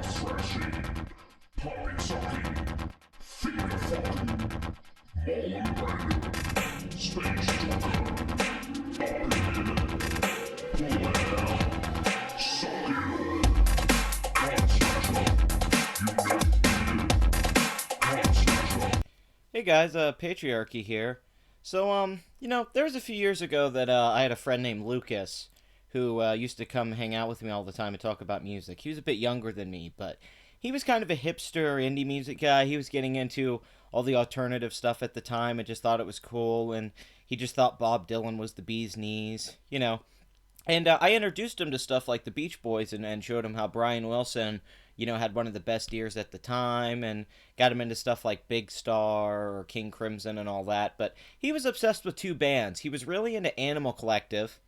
thrashing, poppy sucking, finger fucking, mole grinding, space joker, up in it, pull it out, suck it all, God smasher, you know it, God smasher. Hey guys, Patriarchy here. So, there was a few years ago that I had a friend named Lucas who used to come hang out with me all the time and talk about music. He was a bit younger than me, but he was kind of a hipster indie music guy. He was getting into all the alternative stuff at the time and just thought it was cool, and he just thought Bob Dylan was the bee's knees. And I introduced him to stuff like the Beach Boys and showed him how Brian Wilson, had one of the best ears at the time, and got him into stuff like Big Star or King Crimson and all that. But he was obsessed with two bands. He was really into Animal Collective,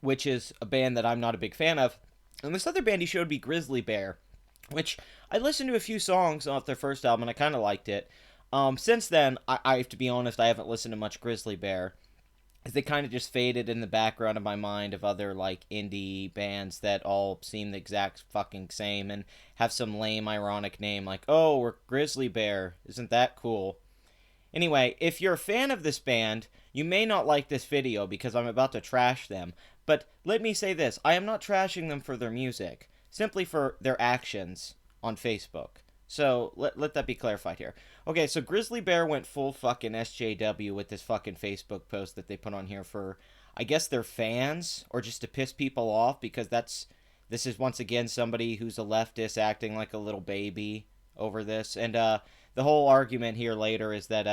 which is a band that I'm not a big fan of. And this other band he showed me, Grizzly Bear, which I listened to a few songs off their first album and I kind of liked it. Since then, I have to be honest, I haven't listened to much Grizzly Bear, as they kind of just faded in the background of my mind of other, like, indie bands that all seem the exact fucking same and have some lame, ironic name like, oh, we're Grizzly Bear. Isn't that cool? Anyway, if you're a fan of this band, you may not like this video because I'm about to trash them. But let me say this, I am not trashing them for their music, simply for their actions on Facebook. So, let that be clarified here. Okay, so Grizzly Bear went full fucking SJW with this fucking Facebook post that they put on here for, I guess, their fans, or just to piss people off, because this is once again somebody who's a leftist acting like a little baby over this. And the whole argument here later is that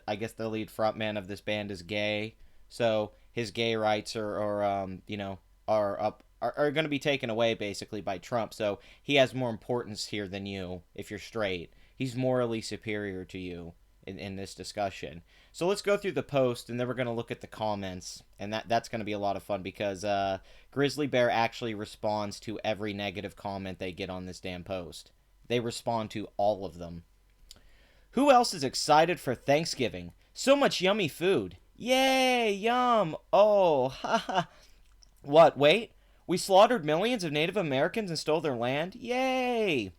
I guess the lead frontman of this band is gay, so his gay rights are going to be taken away basically by Trump. So he has more importance here than you if you're straight. He's morally superior to you in this discussion. So let's go through the post, and then we're going to look at the comments, and that's going to be a lot of fun because Grizzly Bear actually responds to every negative comment they get on this damn post. They respond to all of them. Who else is excited for Thanksgiving? So much yummy food. Yay, yum. Oh, haha. What, wait? We slaughtered millions of Native Americans and stole their land? Yay!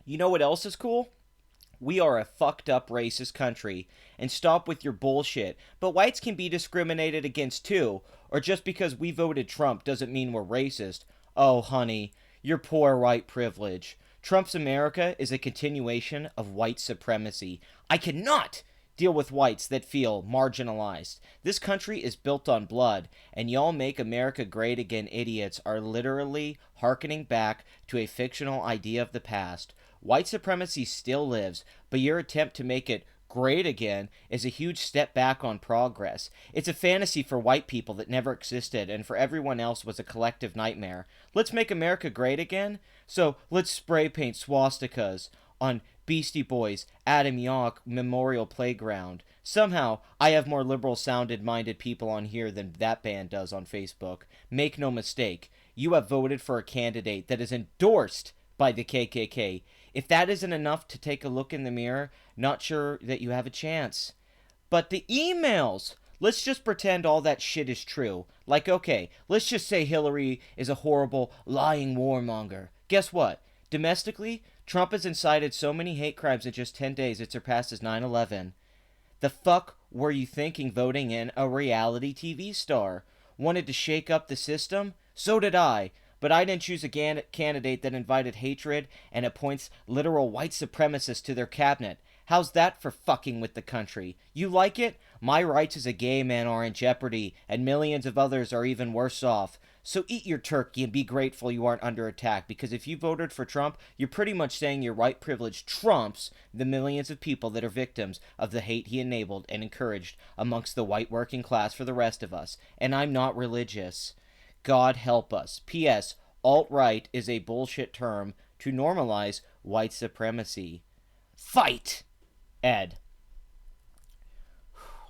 You know what else is cool? We are a fucked up racist country. And stop with your bullshit. But whites can be discriminated against too. Or just because we voted Trump doesn't mean we're racist. Oh, honey, your poor white privilege. Trump's America is a continuation of white supremacy. I cannot deal with whites that feel marginalized. This country is built on blood, and y'all make America great again idiots are literally hearkening back to a fictional idea of the past. White supremacy still lives, but your attempt to make it great again is a huge step back on progress. It's a fantasy for white people that never existed, and for everyone else was a collective nightmare. Let's make America great again? So let's spray paint swastikas on Beastie Boys, Adam Yauch Memorial Playground. Somehow, I have more liberal-sounded-minded people on here than that band does on Facebook. Make no mistake, you have voted for a candidate that is endorsed by the KKK. If that isn't enough to take a look in the mirror, not sure that you have a chance. But the emails! Let's just pretend all that shit is true. Like, okay, let's just say Hillary is a horrible, lying warmonger. Guess what? Domestically, Trump has incited so many hate crimes in just 10 days it surpasses 9/11. The fuck were you thinking voting in a reality TV star? Wanted to shake up the system? So did I. But I didn't choose a candidate that invited hatred and appoints literal white supremacists to their cabinet. How's that for fucking with the country? You like it? My rights as a gay man are in jeopardy, and millions of others are even worse off. So eat your turkey and be grateful you aren't under attack, because if you voted for Trump, you're pretty much saying your white privilege trumps the millions of people that are victims of the hate he enabled and encouraged amongst the white working class for the rest of us. And I'm not religious. God help us. P.S. Alt-right is a bullshit term to normalize white supremacy. Fight! Ed.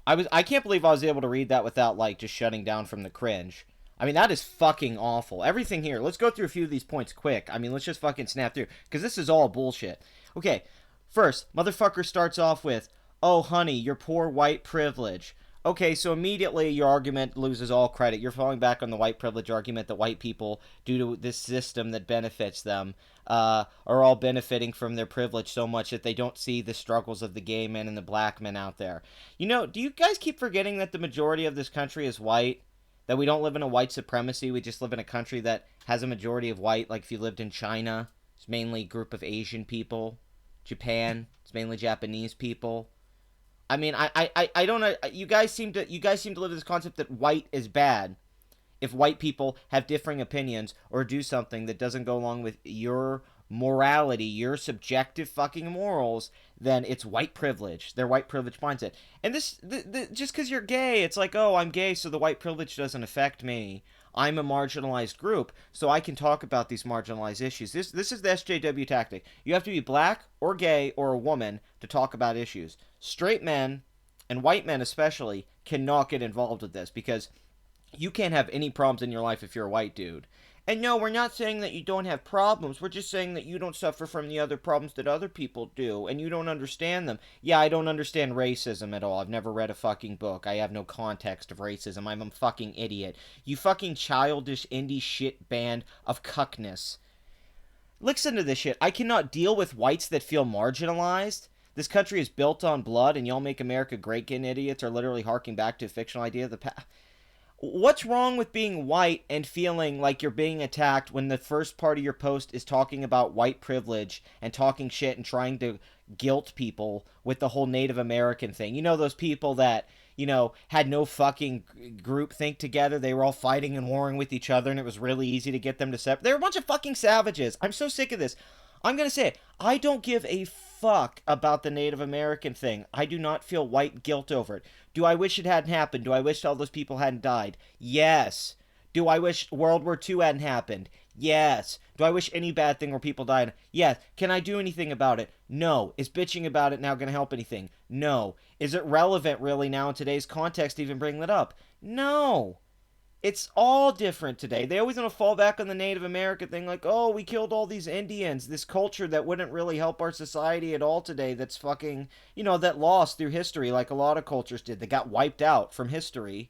I can't believe I was able to read that without, like, just shutting down from the cringe. I mean, that is fucking awful. Everything here. Let's go through a few of these points quick. I mean, let's just fucking snap through, because this is all bullshit. Okay, first, motherfucker starts off with, oh, honey, your poor white privilege. Okay, so immediately your argument loses all credit. You're falling back on the white privilege argument that white people, due to this system that benefits them, are all benefiting from their privilege so much that they don't see the struggles of the gay men and the black men out there. You know, do you guys keep forgetting that the majority of this country is white? That we don't live in a white supremacy, we just live in a country that has a majority of white, like if you lived in China, it's mainly a group of Asian people. Japan, it's mainly Japanese people. I mean, I don't know. You guys seem to live in this concept that white is bad. If white people have differing opinions or do something that doesn't go along with your morality, your subjective fucking morals, then it's white privilege. Their white privilege mindset. And just because you're gay, it's like, oh, I'm gay, so the white privilege doesn't affect me. I'm a marginalized group, so I can talk about these marginalized issues. This is the SJW tactic. You have to be black or gay or a woman to talk about issues. Straight men, and white men especially, cannot get involved with this because you can't have any problems in your life if you're a white dude. And no, we're not saying that you don't have problems. We're just saying that you don't suffer from the other problems that other people do, and you don't understand them. Yeah, I don't understand racism at all. I've never read a fucking book. I have no context of racism. I'm a fucking idiot. You fucking childish indie shit band of cuckness. Listen to this shit. I cannot deal with whites that feel marginalized. This country is built on blood, and y'all make America great again, idiots, are literally harking back to a fictional idea of the past. What's wrong with being white and feeling like you're being attacked when the first part of your post is talking about white privilege and talking shit and trying to guilt people with the whole Native American thing? You know, those people that, you know, had no fucking group think together. They were all fighting and warring with each other, and it was really easy to get them to separate. They're a bunch of fucking savages. I'm so sick of this. I'm going to say it. I don't give a fuck about the Native American thing. I do not feel white guilt over it. Do I wish it hadn't happened? Do I wish all those people hadn't died? Yes. Do I wish World War II hadn't happened? Yes. Do I wish any bad thing where people died? Yes. Can I do anything about it? No. Is bitching about it now going to help anything? No. Is it relevant really now in today's context to even bring that up? No. It's all different today. They always want to fall back on the Native American thing, like, oh, we killed all these Indians, this culture that wouldn't really help our society at all today, that's fucking, you know, that lost through history, like a lot of cultures did, that got wiped out from history.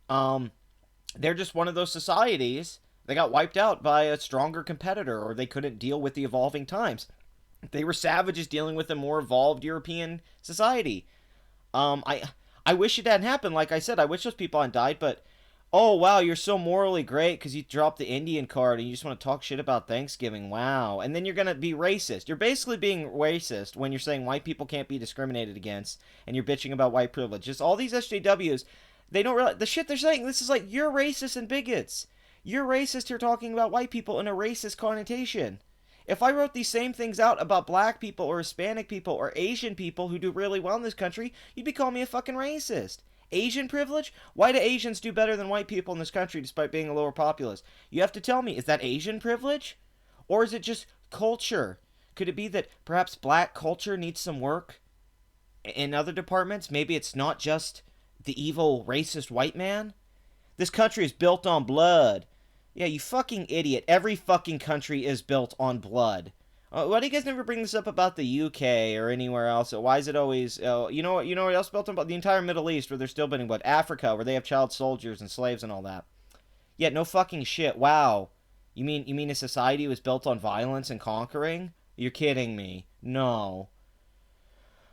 They're just one of those societies that got wiped out by a stronger competitor, or they couldn't deal with the evolving times. They were savages dealing with a more evolved European society. I wish it hadn't happened. Like I said, I wish those people hadn't died, but oh, wow, you're so morally great because you dropped the Indian card and you just want to talk shit about Thanksgiving. Wow. And then you're going to be racist. You're basically being racist when you're saying white people can't be discriminated against and you're bitching about white privilege. Just all these SJWs, they don't realize the shit they're saying. This is like, you're racist and bigots. You're racist here talking about white people in a racist connotation. If I wrote these same things out about black people or Hispanic people or Asian people who do really well in this country, you'd be calling me a fucking racist. Asian privilege? Why do Asians do better than white people in this country despite being a lower populace? You have to tell me, is that Asian privilege? Or is it just culture? Could it be that perhaps black culture needs some work in other departments? Maybe it's not just the evil, racist white man? This country is built on blood. Yeah, you fucking idiot. Every fucking country is built on blood. Why do you guys never bring this up about the UK or anywhere else? Why is it always, you know what else built on blood? The entire Middle East, where they're still building blood. Africa, where they have child soldiers and slaves and all that. Yeah, no fucking shit. Wow. You mean a society was built on violence and conquering? You're kidding me. No.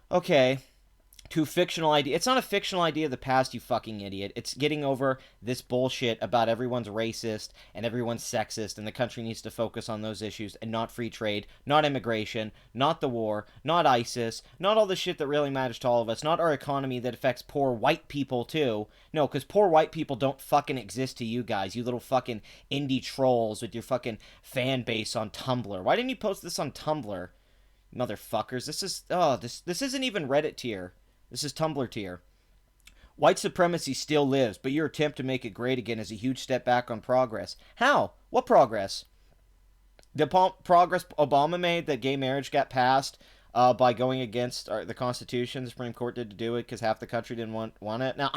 Okay. To fictional idea. It's not a fictional idea of the past, you fucking idiot. It's getting over this bullshit about everyone's racist and everyone's sexist, and the country needs to focus on those issues and not free trade, not immigration, not the war, not ISIS, not all the shit that really matters to all of us, not our economy that affects poor white people too. No, because poor white people don't fucking exist to you guys, you little fucking indie trolls with your fucking fan base on Tumblr. Why didn't you post this on Tumblr? Motherfuckers, this isn't even Reddit tier. This is Tumblr tier. White supremacy still lives, but your attempt to make it great again is a huge step back on progress. How? What progress? The progress Obama made that gay marriage got passed by going against the Constitution. The Supreme Court did to do it because half the country didn't want it. Now,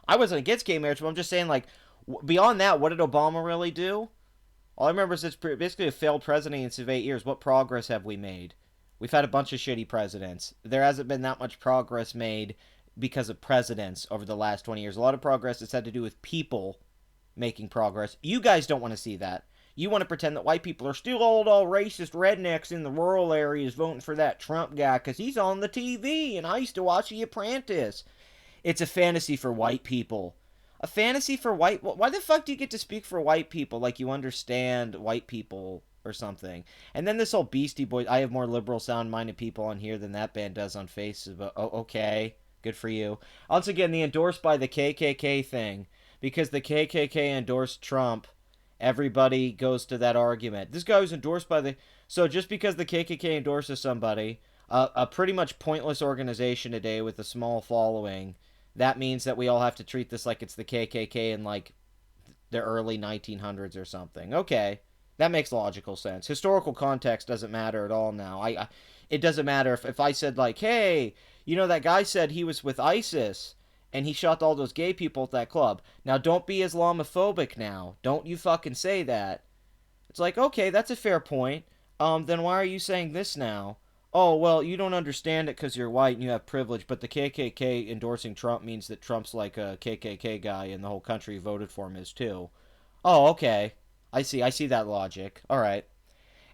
I wasn't against gay marriage, but I'm just saying, like, beyond that, what did Obama really do? All I remember is it's basically a failed presidency of 8 years. What progress have we made? We've had a bunch of shitty presidents. There hasn't been that much progress made because of presidents over the last 20 years. A lot of progress has had to do with people making progress. You guys don't want to see that. You want to pretend that white people are still all racist rednecks in the rural areas voting for that Trump guy because he's on the TV and I used to watch The Apprentice. It's a fantasy for white people. A fantasy for white... Why the fuck do you get to speak for white people like you understand white people or something? And then this whole Beastie Boys... I have more liberal sound-minded people on here than that band does on Facebook. Oh, okay. Good for you. Once again, the endorsed by the KKK thing. Because the KKK endorsed Trump, everybody goes to that argument. This guy was endorsed by the... So just because the KKK endorses somebody, a pretty much pointless organization today with a small following, that means that we all have to treat this like it's the KKK in, like, the early 1900s or something. Okay, that makes logical sense. Historical context doesn't matter at all now. It doesn't matter if I said, like, hey, you know, that guy said he was with ISIS... and he shot all those gay people at that club. Now, don't be Islamophobic now. Don't you fucking say that. It's like, okay, that's a fair point. Then why are you saying this now? Oh, well, you don't understand it because you're white and you have privilege, but the KKK endorsing Trump means that Trump's like a KKK guy and the whole country voted for him is too. Oh, okay. I see that logic. All right.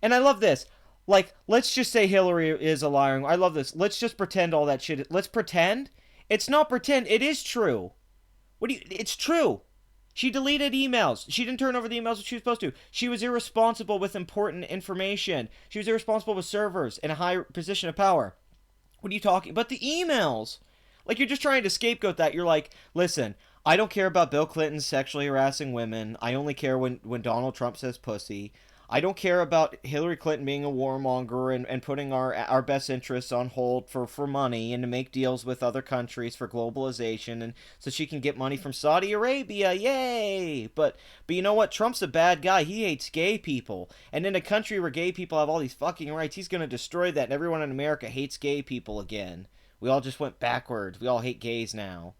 And I love this. Like, let's just say Hillary is a liar. I love this. Let's just pretend all that shit. Let's pretend. It's not pretend. It is true. It's true. She deleted emails. She didn't turn over the emails that she was supposed to. She was irresponsible with important information. She was irresponsible with servers in a high position of power. What are you talking? But the emails. Like, you're just trying to scapegoat that. You're like, listen, I don't care about Bill Clinton sexually harassing women. I only care when Donald Trump says pussy. I don't care about Hillary Clinton being a warmonger and putting our best interests on hold for money and to make deals with other countries for globalization and so she can get money from Saudi Arabia. Yay! But you know what? Trump's a bad guy. He hates gay people. And in a country where gay people have all these fucking rights, he's going to destroy that. And everyone in America hates gay people again. We all just went backwards. We all hate gays now.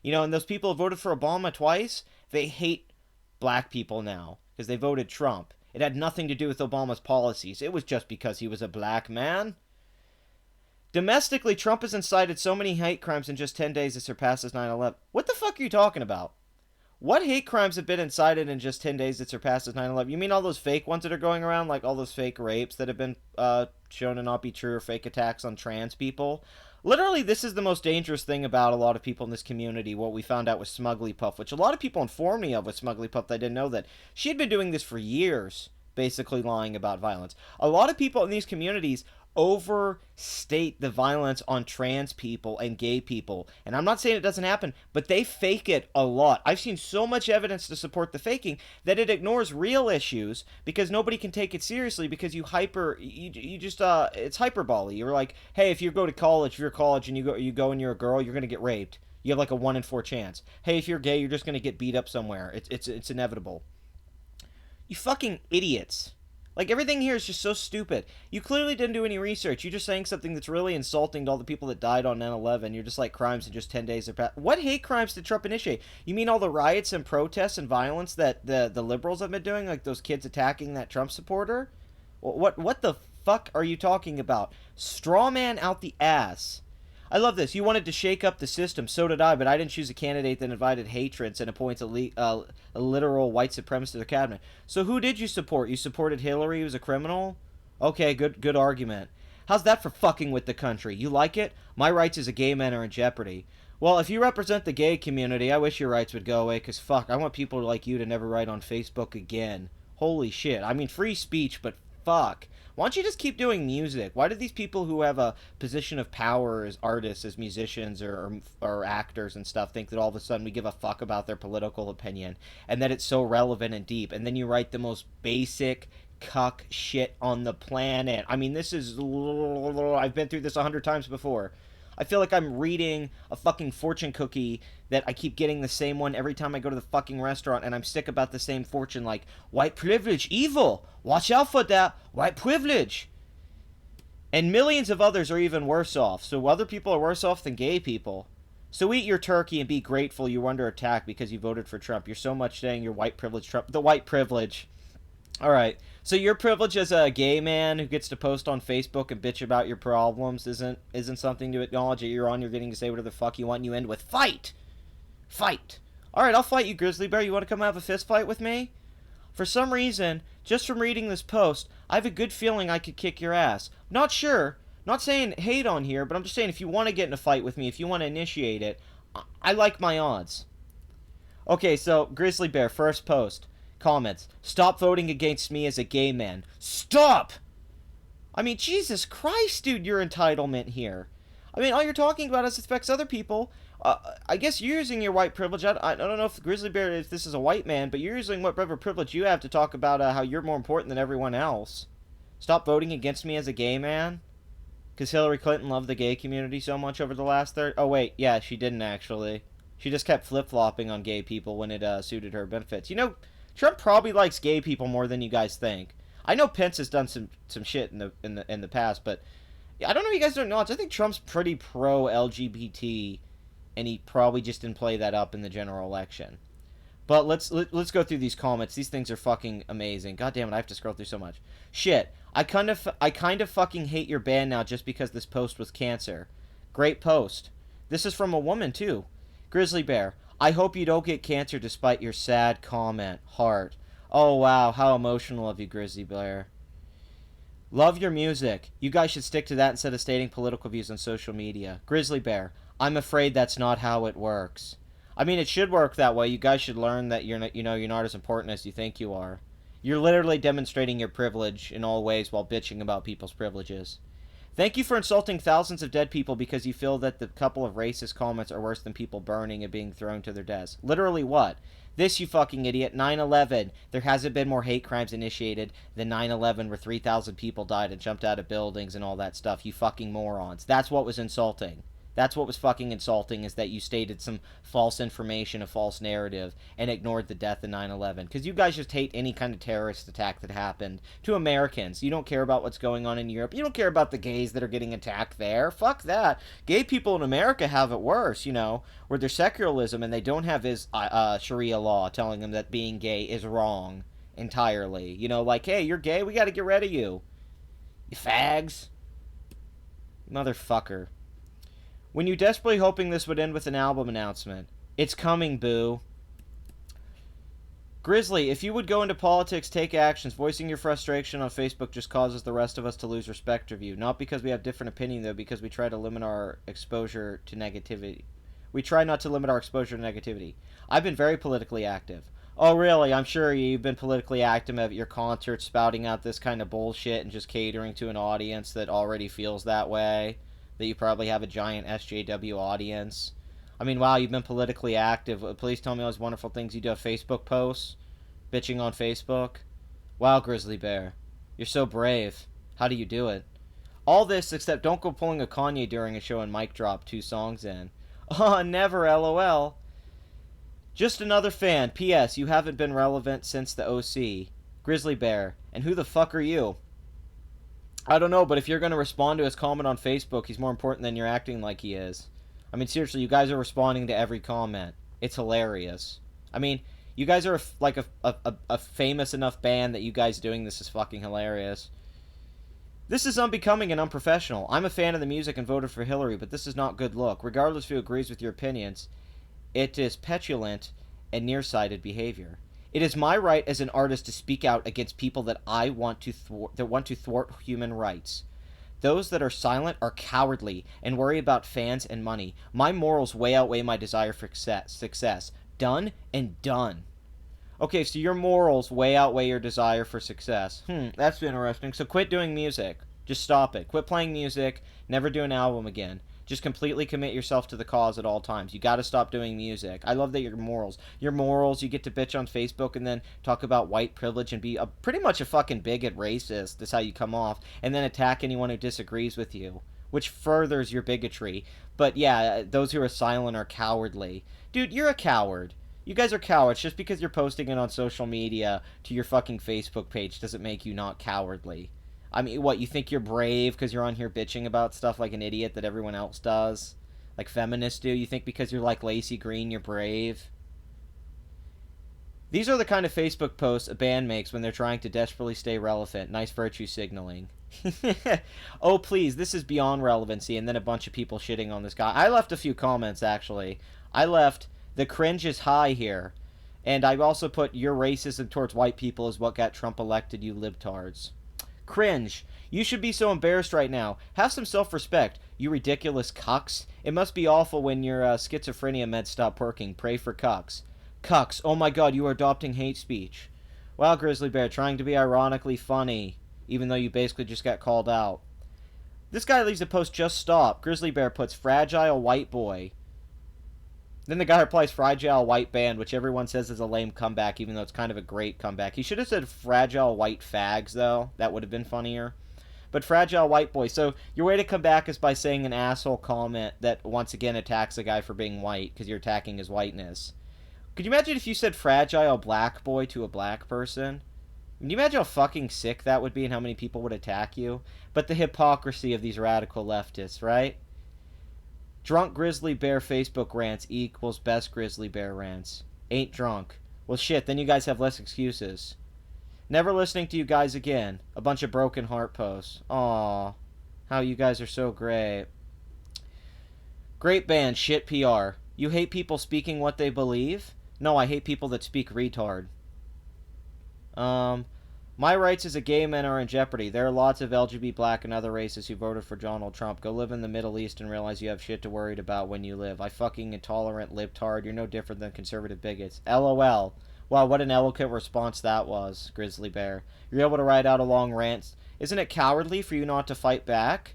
You know, and those people who voted for Obama twice, they hate black people now because they voted Trump. It had nothing to do with Obama's policies. It was just because he was a black man. Domestically, Trump has incited so many hate crimes in just 10 days it surpasses 9/11. What the fuck are you talking about? What hate crimes have been incited in just 10 days that surpasses 9/11? You mean all those fake ones that are going around? Like all those fake rapes that have been shown to not be true or fake attacks on trans people? Literally, this is the most dangerous thing about a lot of people in this community, what we found out with Smugly Puff, which a lot of people informed me of with Smugly Puff that I didn't know that. She had been doing this for years, basically lying about violence. A lot of people in these communities overstate the violence on trans people and gay people. And I'm not saying it doesn't happen, but they fake it a lot. I've seen so much evidence to support the faking that it ignores real issues because nobody can take it seriously because you just it's hyperbole. You're like, hey, if you go to college, if you're college and you go and you're a girl, you're going to get raped. You have like a 1 in 4 chance. Hey, if you're gay, you're just going to get beat up somewhere. It's inevitable. You fucking idiots. Like, everything here is just so stupid. You clearly didn't do any research. You're just saying something that's really insulting to all the people that died on 9/11. You're just like, crimes in just 10 days are past. What hate crimes did Trump initiate? You mean all the riots and protests and violence that the liberals have been doing? Like those kids attacking that Trump supporter? What the fuck are you talking about? Straw man out the ass. I love this. You wanted to shake up the system. So did I, but I didn't choose a candidate that invited hatreds and appoints a literal white supremacist to the cabinet. So who did you support? You supported Hillary, who's a criminal? Okay, good argument. How's that for fucking with the country? You like it? My rights as a gay man are in jeopardy. Well, if you represent the gay community, I wish your rights would go away, because fuck, I want people like you to never write on Facebook again. Holy shit. I mean, free speech, but fuck. Why don't you just keep doing music? Why do these people who have a position of power as artists, as musicians, or actors and stuff think that all of a sudden we give a fuck about their political opinion and that it's so relevant and deep? And then you write the most basic cuck shit on the planet. I mean, this is... I've been through this 100 times before. I feel like I'm reading a fucking fortune cookie that I keep getting the same one every time I go to the fucking restaurant, and I'm sick about the same fortune, like, white privilege, evil, watch out for that, white privilege. And millions of others are even worse off, so other people are worse off than gay people. So eat your turkey and be grateful you were under attack because you voted for Trump. You're so much saying you're white privilege Trump. The white privilege. Alright, So your privilege as a gay man who gets to post on Facebook and bitch about your problems isn't something to acknowledge that you're on. You're getting to say whatever the fuck you want. And you end with fight, fight. All right, I'll fight you, Grizzly Bear. You want to come have a fist fight with me? For some reason, just from reading this post, I have a good feeling I could kick your ass. Not sure. Not saying hate on here, but I'm just saying if you want to get in a fight with me, if you want to initiate it, I like my odds. Okay, so Grizzly Bear, first post. Comments. Stop voting against me as a gay man. Stop! I mean, Jesus Christ, dude, your entitlement here. I mean, all you're talking about is affects other people. I guess you're using your white privilege. I don't know if Grizzly Bear, if this is a white man, but you're using whatever privilege you have to talk about how you're more important than everyone else. Stop voting against me as a gay man? Because Hillary Clinton loved the gay community so much over the last 30... Oh, wait, yeah, she didn't actually. She just kept flip-flopping on gay people when it suited her benefits. You know, Trump probably likes gay people more than you guys think. I know Pence has done some shit in the past, but I don't know if you guys don't know. I think Trump's pretty pro-LGBT, and he probably just didn't play that up in the general election. But let's go through these comments. These things are fucking amazing. God damn it, I have to scroll through so much. Shit, I kind of fucking hate your band now just because this post was cancer. Great post. This is from a woman too. Grizzly Bear, I hope you don't get cancer despite your sad comment. Heart. Oh wow, how emotional of you, Grizzly Bear. Love your music. You guys should stick to that instead of stating political views on social media. Grizzly Bear, I'm afraid that's not how it works. I mean, it should work that way. You guys should learn that you're not as important as you think you are. You're literally demonstrating your privilege in all ways while bitching about people's privileges. Thank you for insulting thousands of dead people because you feel that the couple of racist comments are worse than people burning and being thrown to their deaths. Literally what? This, you fucking idiot. 9/11. There hasn't been more hate crimes initiated than 9/11 where 3,000 people died and jumped out of buildings and all that stuff. You fucking morons. That's what was insulting. That's what was fucking insulting, is that you stated some false information, a false narrative, and ignored the death of 9/11. Because you guys just hate any kind of terrorist attack that happened to Americans. You don't care about what's going on in Europe. You don't care about the gays that are getting attacked there. Fuck that. Gay people in America have it worse, where they're secularism and they don't have his Sharia law telling them that being gay is wrong entirely. Like, hey, you're gay, we gotta get rid of you. You fags. Motherfucker. When you desperately hoping this would end with an album announcement. It's coming, boo. Grizzly, if you would go into politics, take actions. Voicing your frustration on Facebook just causes the rest of us to lose respect of you. Not because we have different opinion, though, because we try to limit our exposure to negativity. We try not to limit our exposure to negativity. I've been very politically active. Oh, really? I'm sure you've been politically active at your concerts, spouting out this kind of bullshit and just catering to an audience that already feels that way. That you probably have a giant SJW audience. I mean, wow, you've been politically active. Please tell me all those wonderful things you do on Facebook posts. Bitching on Facebook. Wow, Grizzly Bear. You're so brave. How do you do it? All this, except don't go pulling a Kanye during a show and mic drop 2 songs in. Oh, never, LOL. Just another fan. P.S. You haven't been relevant since the OC. Grizzly Bear. And who the fuck are you? I don't know, but if you're going to respond to his comment on Facebook, he's more important than you're acting like he is. I mean, seriously, you guys are responding to every comment. It's hilarious. I mean, you guys are like a famous enough band that you guys doing this is fucking hilarious. This is unbecoming and unprofessional. I'm a fan of the music and voted for Hillary, but this is not good look. Regardless of who agrees with your opinions, it is petulant and nearsighted behavior. It is my right as an artist to speak out against people that I want to thwart human rights. Those that are silent are cowardly and worry about fans and money. My morals way outweigh my desire for success. Done and done. Okay, so your morals way outweigh your desire for success. That's interesting. So quit doing music. Just stop it. Quit playing music. Never do an album again. Just completely commit yourself to the cause at all times. You gotta stop doing music. I love that your morals, you get to bitch on Facebook and then talk about white privilege and be pretty much a fucking bigot racist. That's how you come off. And then attack anyone who disagrees with you, which furthers your bigotry. But yeah, those who are silent are cowardly. Dude, you're a coward. You guys are cowards. Just because you're posting it on social media to your fucking Facebook page doesn't make you not cowardly. I mean, what, you think you're brave because you're on here bitching about stuff like an idiot that everyone else does? Like feminists do? You think because you're like Lacey Green, you're brave? These are the kind of Facebook posts a band makes when they're trying to desperately stay relevant. Nice virtue signaling. Oh, please, this is beyond relevancy. And then a bunch of people shitting on this guy. I left a few comments, actually. I left, the cringe is high here. And I also put, your racism towards white people is what got Trump elected, you libtards. Cringe. You should be so embarrassed right now. Have some self-respect, you ridiculous cucks. It must be awful when your schizophrenia meds stop working. Pray for cucks. Cucks. Oh my god, you are adopting hate speech. Wow, Grizzly Bear, trying to be ironically funny, even though you basically just got called out. This guy leaves a post, just stop. Grizzly Bear puts fragile white boy. Then the guy replies, fragile white band, which everyone says is a lame comeback, even though it's kind of a great comeback. He should have said fragile white fags, though. That would have been funnier. But fragile white boy. So your way to come back is by saying an asshole comment that once again attacks a guy for being white, because you're attacking his whiteness. Could you imagine if you said fragile black boy to a black person? Can you imagine how fucking sick that would be and how many people would attack you? But the hypocrisy of these radical leftists, right? Drunk Grizzly Bear Facebook rants equals best Grizzly Bear rants. Ain't drunk. Well, shit, then you guys have less excuses. Never listening to you guys again. A bunch of broken heart posts. Aw, how you guys are so great. Great band, shit PR. You hate people speaking what they believe? No, I hate people that speak retard. My rights as a gay man are in jeopardy. There are lots of LGBT, black, and other races who voted for Donald Trump. Go live in the Middle East and realize you have shit to worry about when you live. I fucking intolerant libtard. You're no different than conservative bigots. LOL. Wow, what an eloquent response that was, Grizzly Bear. You're able to write out a long rant. Isn't it cowardly for you not to fight back?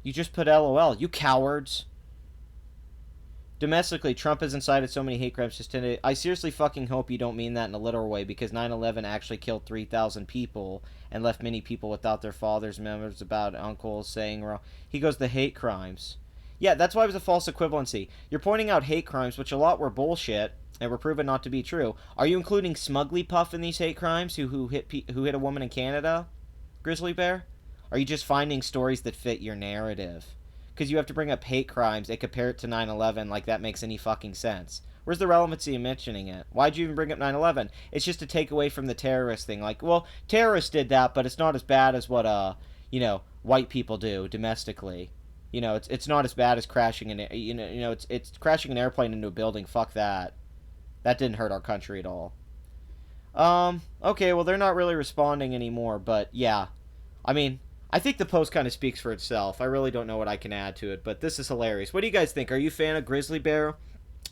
You just put LOL. You cowards. Domestically, Trump has incited so many hate crimes just today. I seriously fucking hope you don't mean that in a literal way, because 9/11 actually killed 3,000 people and left many people without their fathers, members, about uncles, saying wrong. He goes, the hate crimes. Yeah, that's why it was a false equivalency. You're pointing out hate crimes, which a lot were bullshit and were proven not to be true. Are you including Smugly Puff in these hate crimes, who hit a woman in Canada, Grizzly Bear? Are you just finding stories that fit your narrative? Because you have to bring up hate crimes and compare it to 9/11 like that makes any fucking sense. Where's the relevancy in mentioning it? Why'd you even bring up 9/11? It's just to take away from the terrorist thing. Like, well, terrorists did that, but it's not as bad as what, white people do domestically. It's not as bad as crashing it's crashing an airplane into a building. Fuck that. That didn't hurt our country at all. Okay, well, they're not really responding anymore, but yeah. I mean, I think the post kind of speaks for itself. I really don't know what I can add to it, but this is hilarious. What do you guys think? Are you a fan of Grizzly Bear?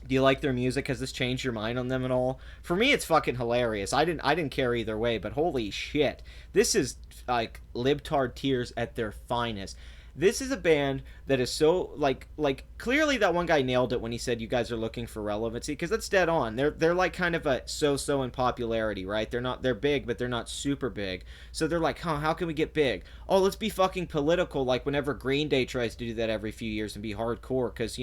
Do you like their music? Has this changed your mind on them at all? For me, it's fucking hilarious. I didn't care either way, but holy shit. This is like libtard tears at their finest. This is a band that is so like clearly that one guy nailed it when he said you guys are looking for relevancy, because that's dead on. They're like kind of a so in popularity, right? They're big, but they're not super big. So they're like, how can we get big? Oh, let's be fucking political, like whenever Green Day tries to do that every few years and be hardcore, because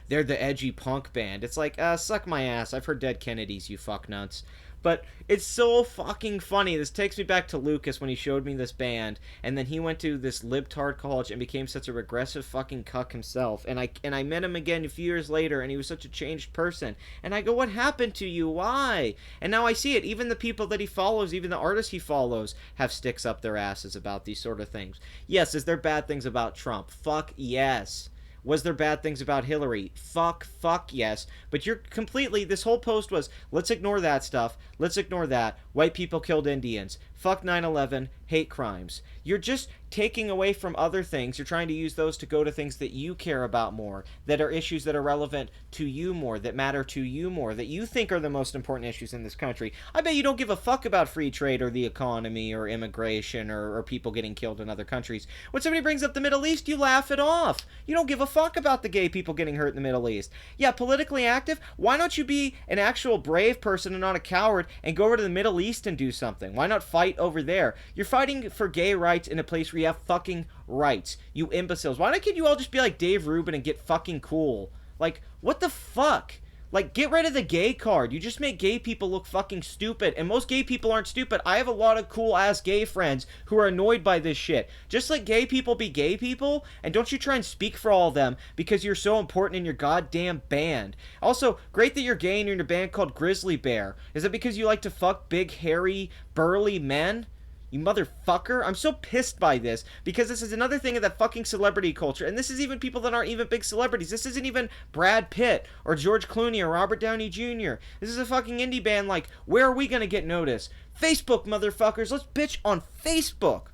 they're the edgy punk band. It's like, suck my ass. I've heard Dead Kennedys, you fucknuts. But it's so fucking funny. This takes me back to Lucas when he showed me this band, and then he went to this libtard college and became such a regressive fucking cuck himself. And I met him again a few years later, and he was such a changed person. And I go, what happened to you? Why? And now I see it. Even the people that he follows, even the artists he follows, have sticks up their asses about these sort of things. Yes, is there bad things about Trump? Fuck yes. Was there bad things about Hillary? Fuck yes. But you're completely, this whole post was, let's ignore that stuff. Let's ignore that. White people killed Indians. Fuck 9/11. Hate crimes. You're just taking away from other things. You're trying to use those to go to things that you care about more, that are issues that are relevant to you more, that matter to you more, that you think are the most important issues in this country. I bet you don't give a fuck about free trade or the economy or immigration or people getting killed in other countries. When somebody brings up the Middle East, you laugh it off. You don't give a fuck about the gay people getting hurt in the Middle East. Yeah, politically active? Why don't you be an actual brave person and not a coward and go over to the Middle East and do something? Why not fight over there? You're fighting for gay rights in a place where you have fucking rights, you imbeciles. Why can't you all just be like Dave Rubin and get fucking cool? Like, what the fuck? Like, get rid of the gay card. You just make gay people look fucking stupid. And most gay people aren't stupid. I have a lot of cool-ass gay friends who are annoyed by this shit. Just let gay people be gay people, and don't you try and speak for all of them because you're so important in your goddamn band. Also, great that you're gay and you're in a band called Grizzly Bear. Is it because you like to fuck big, hairy, burly men? You motherfucker. I'm so pissed by this because this is another thing of that fucking celebrity culture. And this is even people that aren't even big celebrities. This isn't even Brad Pitt or George Clooney or Robert Downey Jr. This is a fucking indie band like, where are we going to get noticed? Facebook, motherfuckers. Let's bitch on Facebook.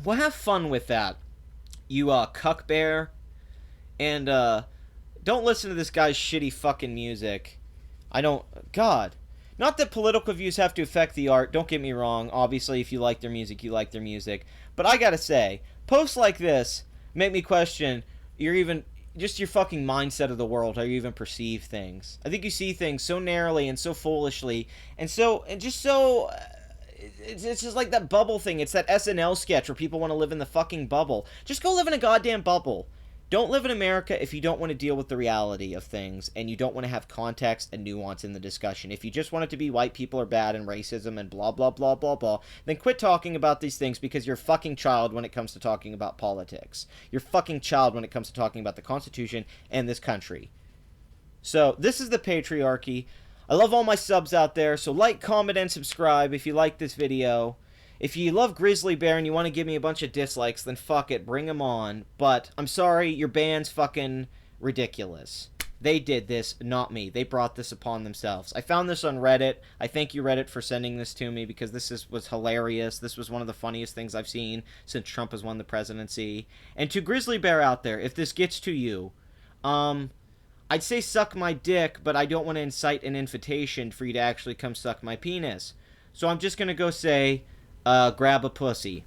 Well, have fun with that, you cuck bear. And don't listen to this guy's shitty fucking music. God. Not that political views have to affect the art, don't get me wrong. Obviously, if you like their music, you like their music. But I gotta say, posts like this make me question your fucking mindset of the world, how you even perceive things. I think you see things so narrowly and so foolishly, it's just like that bubble thing. It's that SNL sketch where people want to live in the fucking bubble. Just go live in a goddamn bubble. Don't live in America if you don't want to deal with the reality of things and you don't want to have context and nuance in the discussion. If you just want it to be white people are bad and racism and blah, blah, blah, blah, blah, then quit talking about these things because you're a fucking child when it comes to talking about politics. You're a fucking child when it comes to talking about the Constitution and this country. So, this is the patriarchy. I love all my subs out there, so like, comment, and subscribe if you like this video. If you love Grizzly Bear and you want to give me a bunch of dislikes, then fuck it, bring them on. But, I'm sorry, your band's fucking ridiculous. They did this, not me. They brought this upon themselves. I found this on Reddit. I thank you, Reddit, for sending this to me because was hilarious. This was one of the funniest things I've seen since Trump has won the presidency. And to Grizzly Bear out there, if this gets to you, I'd say suck my dick, but I don't want to incite an invitation for you to actually come suck my penis. So I'm just going to go say, grab a pussy.